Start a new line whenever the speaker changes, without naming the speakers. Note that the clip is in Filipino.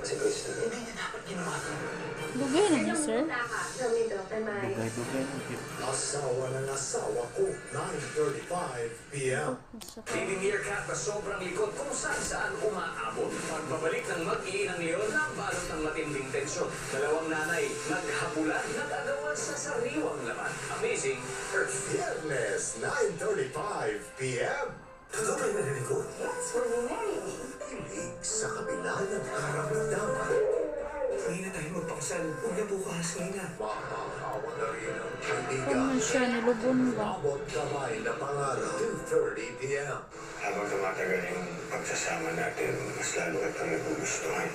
pa si Kristen.
Hindi niya dapat ginawa ito.
Lugay na niya, sir.
Dugay-dugay ng cute.
Asawa ng asawa ko, 9:35 p.m.
Living Meerkat na sobrang likod kung saan umaabot. Pagbabalik ng mag-iinang leon na balot ng matinding tensyon. Dalawang nanay, naghabulan, nagagawa sa sariwang laman. Amazing Earth.
Viernes, 9:35 p.m.
Totoo ba yung narinig ko?
Yes, will you marry me?
Kilig sa kabila ng karamdaman.
Hindi na tayo magpakasal. Huwag na bukas, ngayon na.
Makakawa na rin ang
Kung
kaibigan.
siya nilubon ba?
Abot kamay na pangarap, 2:30 p.m.
Habang tumatagal yung pagsasama natin, mas lalo kitang nagugustuhan.